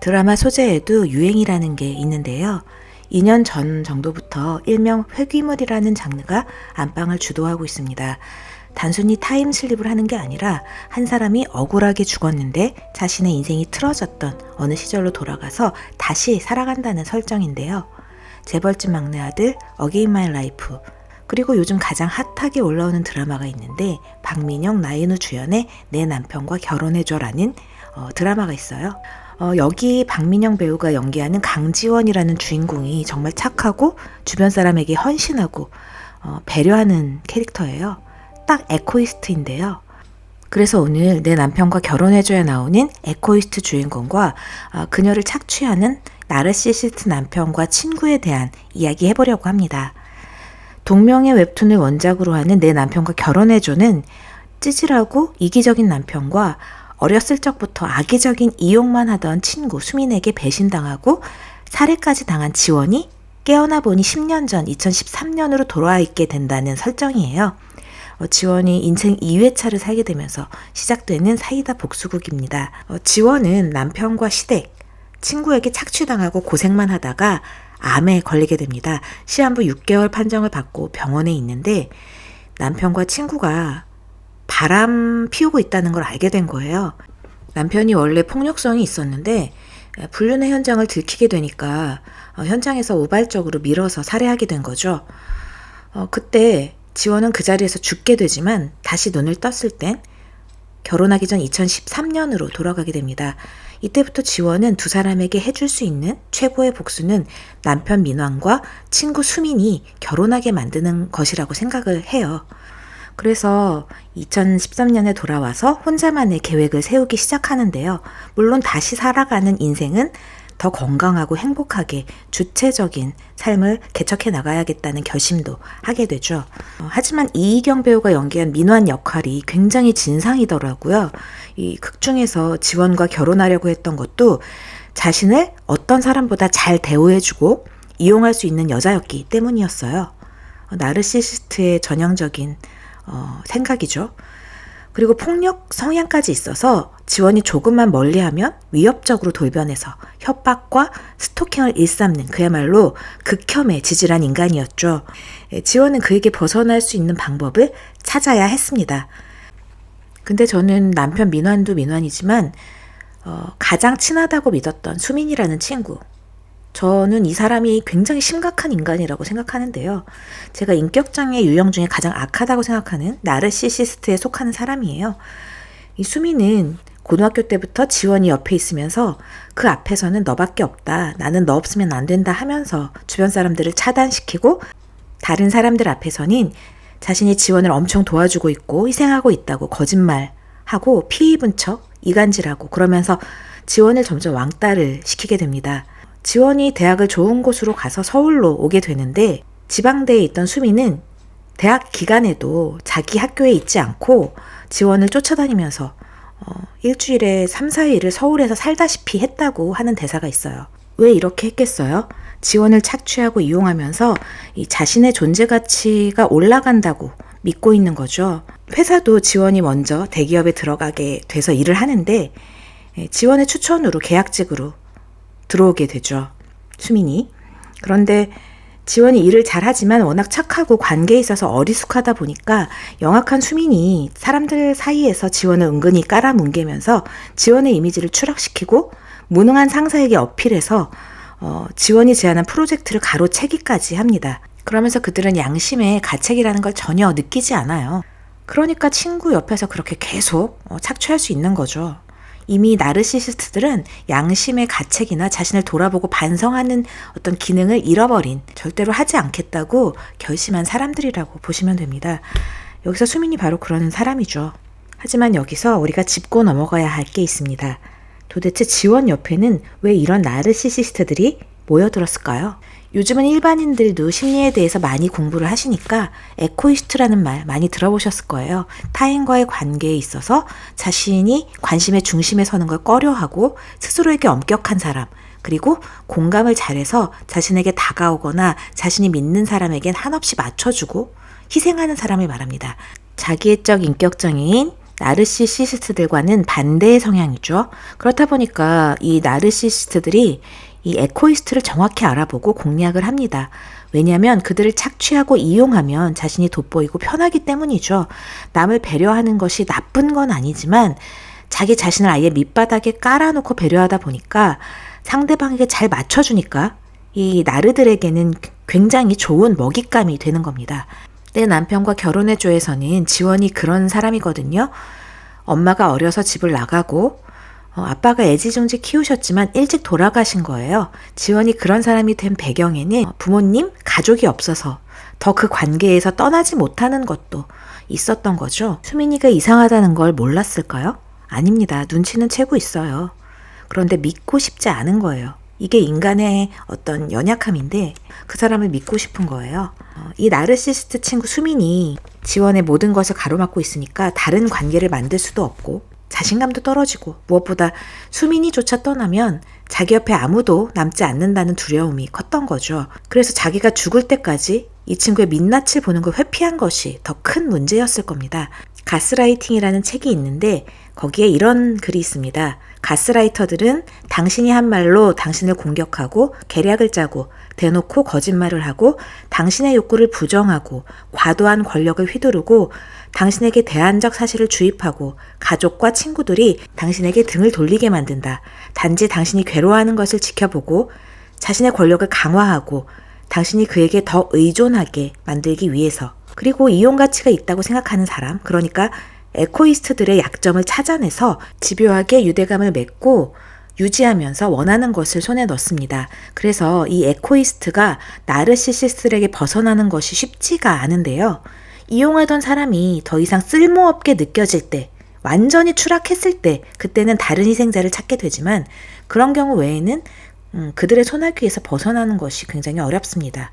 드라마 소재에도 유행이라는 게 있는데요. 2년 전 정도부터 일명 회귀물이라는 장르가 안방을 주도하고 있습니다. 단순히 타임슬립을 하는 게 아니라 한 사람이 억울하게 죽었는데 자신의 인생이 틀어졌던 어느 시절로 돌아가서 다시 살아간다는 설정인데요. 재벌집 막내 아들, 어게인 마이 라이프, 그리고 요즘 가장 핫하게 올라오는 드라마가 있는데 박민영, 나인우 주연의 내 남편과 결혼해줘라는 드라마가 있어요. 여기 박민영 배우가 연기하는 강지원이라는 주인공이 정말 착하고 주변 사람에게 헌신하고 배려하는 캐릭터예요. 딱 에코이스트인데요. 그래서 오늘 내 남편과 결혼해줘야 나오는 에코이스트 주인공과 그녀를 착취하는 나르시시스트 남편과 친구에 대한 이야기 해보려고 합니다. 동명의 웹툰을 원작으로 하는 내 남편과 결혼해줘는 찌질하고 이기적인 남편과 어렸을 적부터 악의적인 이용만 하던 친구 수민에게 배신당하고 살해까지 당한 지원이 깨어나 보니 10년 전 2013년으로 돌아와 있게 된다는 설정이에요. 지원이 인생 2회차를 살게 되면서 시작되는 사이다 복수극입니다. 지원은 남편과 시댁, 친구에게 착취당하고 고생만 하다가 암에 걸리게 됩니다. 시한부 6개월 판정을 받고 병원에 있는데 남편과 친구가 바람 피우고 있다는 걸 알게 된 거예요. 남편이 원래 폭력성이 있었는데 불륜의 현장을 들키게 되니까 현장에서 우발적으로 밀어서 살해하게 된 거죠. 그때 지원은 그 자리에서 죽게 되지만 다시 눈을 떴을 땐 결혼하기 전 2013년으로 돌아가게 됩니다. 이때부터 지원은 두 사람에게 해줄 수 있는 최고의 복수는 남편 민환과 친구 수민이 결혼하게 만드는 것이라고 생각을 해요. 그래서 2013년에 돌아와서 혼자만의 계획을 세우기 시작하는데요. 물론 다시 살아가는 인생은 더 건강하고 행복하게 주체적인 삶을 개척해 나가야겠다는 결심도 하게 되죠. 하지만 이희경 배우가 연기한 민환 역할이 굉장히 진상이더라고요. 이 극 중에서 지원과 결혼하려고 했던 것도 자신을 어떤 사람보다 잘 대우해주고 이용할 수 있는 여자였기 때문이었어요. 나르시시스트의 전형적인 생각이죠. 그리고 폭력 성향까지 있어서 지원이 조금만 멀리하면 위협적으로 돌변해서 협박과 스토킹을 일삼는 그야말로 극혐의 지질한 인간이었죠. 지원은 그에게 벗어날 수 있는 방법을 찾아야 했습니다. 근데 저는 남편 민환도 민환이지만 가장 친하다고 믿었던 수민이라는 친구, 저는 이 사람이 굉장히 심각한 인간이라고 생각하는데요. 제가 인격장애 유형 중에 가장 악하다고 생각하는 나르시시스트에 속하는 사람이에요. 이 수미는 고등학교 때부터 지원이 옆에 있으면서 그 앞에서는 너밖에 없다, 나는 너 없으면 안 된다 하면서 주변 사람들을 차단시키고 다른 사람들 앞에서는 자신이 지원을 엄청 도와주고 있고 희생하고 있다고 거짓말하고 피 입은 척 이간질하고 그러면서 지원을 점점 왕따를 시키게 됩니다. 지원이 대학을 좋은 곳으로 가서 서울로 오게 되는데 지방대에 있던 수미는 대학 기간에도 자기 학교에 있지 않고 지원을 쫓아다니면서 일주일에 3, 4일을 서울에서 살다시피 했다고 하는 대사가 있어요. 왜 이렇게 했겠어요? 지원을 착취하고 이용하면서 이 자신의 존재 가치가 올라간다고 믿고 있는 거죠. 회사도 지원이 먼저 대기업에 들어가게 돼서 일을 하는데 지원의 추천으로 계약직으로 들어오게 되죠. 수민이. 그런데 지원이 일을 잘하지만 워낙 착하고 관계에 있어서 어리숙하다 보니까 영악한 수민이 사람들 사이에서 지원을 은근히 깔아뭉개면서 지원의 이미지를 추락시키고 무능한 상사에게 어필해서 지원이 제안한 프로젝트를 가로채기까지 합니다. 그러면서 그들은 양심의 가책이라는 걸 전혀 느끼지 않아요. 그러니까 친구 옆에서 그렇게 계속 착취할 수 있는 거죠. 이미 나르시시스트들은 양심의 가책이나 자신을 돌아보고 반성하는 어떤 기능을 잃어버린, 절대로 하지 않겠다고 결심한 사람들이라고 보시면 됩니다. 여기서 수민이 바로 그런 사람이죠. 하지만 여기서 우리가 짚고 넘어가야 할 게 있습니다. 도대체 지원 옆에는 왜 이런 나르시시스트들이 모여들었을까요? 요즘은 일반인들도 심리에 대해서 많이 공부를 하시니까 에코이스트라는 말 많이 들어보셨을 거예요. 타인과의 관계에 있어서 자신이 관심의 중심에 서는 걸 꺼려하고 스스로에게 엄격한 사람, 그리고 공감을 잘해서 자신에게 다가오거나 자신이 믿는 사람에겐 한없이 맞춰주고 희생하는 사람을 말합니다. 자기애적 인격장애인 나르시시스트들과는 반대의 성향이죠. 그렇다 보니까 이 나르시시스트들이 이 에코이스트를 정확히 알아보고 공략을 합니다. 왜냐하면 그들을 착취하고 이용하면 자신이 돋보이고 편하기 때문이죠. 남을 배려하는 것이 나쁜 건 아니지만 자기 자신을 아예 밑바닥에 깔아놓고 배려하다 보니까 상대방에게 잘 맞춰주니까 이 나르들에게는 굉장히 좋은 먹잇감이 되는 겁니다. 내 남편과 결혼해줘에서는 지원이 그런 사람이거든요. 엄마가 어려서 집을 나가고 아빠가 애지중지 키우셨지만 일찍 돌아가신 거예요. 지원이 그런 사람이 된 배경에는 부모님, 가족이 없어서 더 그 관계에서 떠나지 못하는 것도 있었던 거죠. 수민이가 이상하다는 걸 몰랐을까요? 아닙니다. 눈치는 채고 있어요. 그런데 믿고 싶지 않은 거예요. 이게 인간의 어떤 연약함인데 그 사람을 믿고 싶은 거예요. 이 나르시시스트 친구 수민이 지원의 모든 것을 가로막고 있으니까 다른 관계를 만들 수도 없고 자신감도 떨어지고 무엇보다 수민이조차 떠나면 자기 옆에 아무도 남지 않는다는 두려움이 컸던 거죠. 그래서 자기가 죽을 때까지 이 친구의 민낯을 보는 걸 회피한 것이 더 큰 문제였을 겁니다. 가스라이팅이라는 책이 있는데 거기에 이런 글이 있습니다. 가스라이터들은 당신이 한 말로 당신을 공격하고 계략을 짜고 대놓고 거짓말을 하고 당신의 욕구를 부정하고 과도한 권력을 휘두르고 당신에게 대안적 사실을 주입하고 가족과 친구들이 당신에게 등을 돌리게 만든다. 단지 당신이 괴로워하는 것을 지켜보고 자신의 권력을 강화하고 당신이 그에게 더 의존하게 만들기 위해서, 그리고 이용 가치가 있다고 생각하는 사람, 그러니까 에코이스트들의 약점을 찾아내서 집요하게 유대감을 맺고 유지하면서 원하는 것을 손에 넣습니다. 그래서 이 에코이스트가 나르시시스트에게 벗어나는 것이 쉽지가 않은데요. 이용하던 사람이 더 이상 쓸모없게 느껴질 때, 완전히 추락했을 때, 그때는 다른 희생자를 찾게 되지만 그런 경우 외에는 그들의 손아귀에서 벗어나는 것이 굉장히 어렵습니다.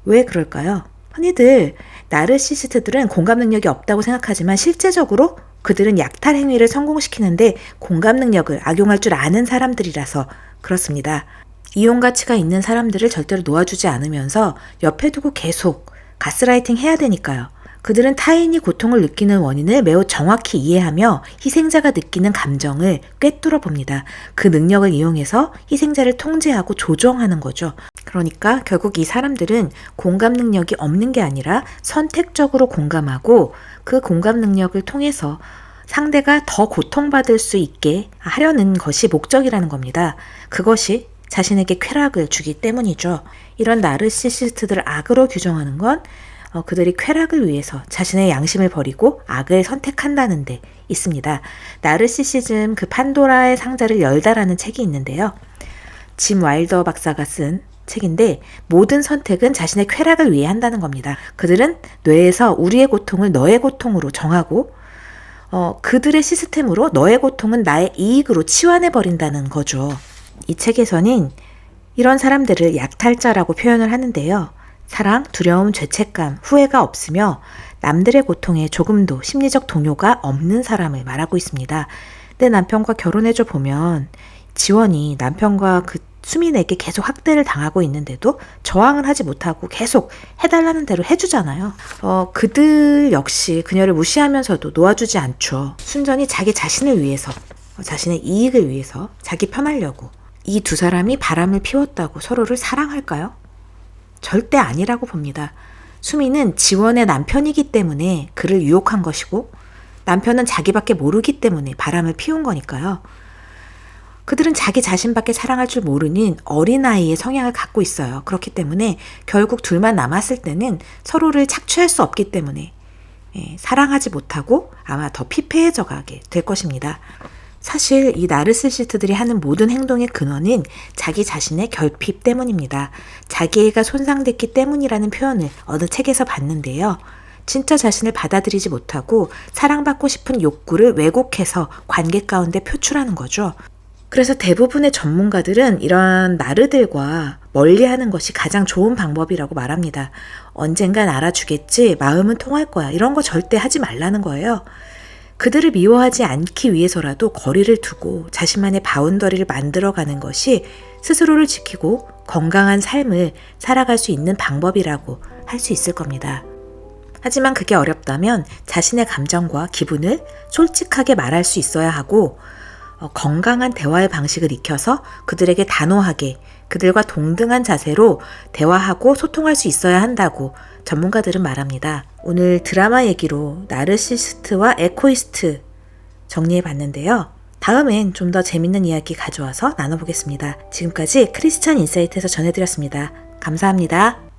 왜 그럴까요? 흔히들 나르시시스트들은 공감 능력이 없다고 생각하지만 실제적으로 그들은 약탈 행위를 성공시키는데 공감 능력을 악용할 줄 아는 사람들이라서 그렇습니다. 이용 가치가 있는 사람들을 절대로 놓아주지 않으면서 옆에 두고 계속 가스라이팅 해야 되니까요. 그들은 타인이 고통을 느끼는 원인을 매우 정확히 이해하며 희생자가 느끼는 감정을 꿰뚫어 봅니다. 그 능력을 이용해서 희생자를 통제하고 조정하는 거죠. 그러니까 결국 이 사람들은 공감 능력이 없는 게 아니라 선택적으로 공감하고 그 공감 능력을 통해서 상대가 더 고통받을 수 있게 하려는 것이 목적이라는 겁니다. 그것이 자신에게 쾌락을 주기 때문이죠. 이런 나르시시스트들을 악으로 규정하는 건 그들이 쾌락을 위해서 자신의 양심을 버리고 악을 선택한다는 데 있습니다. 나르시시즘 그 판도라의 상자를 열다라는 책이 있는데요. 짐 와일더 박사가 쓴 책인데 모든 선택은 자신의 쾌락을 위해 한다는 겁니다. 그들은 뇌에서 우리의 고통을 너의 고통으로 정하고 그들의 시스템으로 너의 고통은 나의 이익으로 치환해버린다는 거죠. 이 책에서는 이런 사람들을 약탈자라고 표현을 하는데요. 사랑, 두려움, 죄책감, 후회가 없으며 남들의 고통에 조금도 심리적 동요가 없는 사람을 말하고 있습니다. 내 남편과 결혼해줘 보면 지원이 남편과 그 수민에게 계속 학대를 당하고 있는데도 저항을 하지 못하고 계속 해달라는 대로 해주잖아요. 그들 역시 그녀를 무시하면서도 놓아주지 않죠. 순전히 자기 자신을 위해서, 자신의 이익을 위해서, 자기 편하려고. 이 두 사람이 바람을 피웠다고 서로를 사랑할까요? 절대 아니라고 봅니다. 수미는 지원의 남편이기 때문에 그를 유혹한 것이고 남편은 자기밖에 모르기 때문에 바람을 피운 거니까요. 그들은 자기 자신밖에 사랑할 줄 모르는 어린아이의 성향을 갖고 있어요. 그렇기 때문에 결국 둘만 남았을 때는 서로를 착취할 수 없기 때문에 사랑하지 못하고 아마 더 피폐해져 가게 될 것입니다. 사실 이 나르시시스트들이 하는 모든 행동의 근원은 자기 자신의 결핍 때문입니다. 자기애가 손상됐기 때문이라는 표현을 어느 책에서 봤는데요. 진짜 자신을 받아들이지 못하고 사랑받고 싶은 욕구를 왜곡해서 관계 가운데 표출하는 거죠. 그래서 대부분의 전문가들은 이런 나르들과 멀리하는 것이 가장 좋은 방법이라고 말합니다. 언젠간 알아주겠지, 마음은 통할 거야, 이런 거 절대 하지 말라는 거예요. 그들을 미워하지 않기 위해서라도 거리를 두고 자신만의 바운더리를 만들어가는 것이 스스로를 지키고 건강한 삶을 살아갈 수 있는 방법이라고 할 수 있을 겁니다. 하지만 그게 어렵다면 자신의 감정과 기분을 솔직하게 말할 수 있어야 하고 건강한 대화의 방식을 익혀서 그들에게 단호하게 그들과 동등한 자세로 대화하고 소통할 수 있어야 한다고 전문가들은 말합니다. 오늘 드라마 얘기로 나르시스트와 에코이스트 정리해 봤는데요. 다음엔 좀 더 재밌는 이야기 가져와서 나눠보겠습니다. 지금까지 크리스천 인사이트에서 전해드렸습니다. 감사합니다.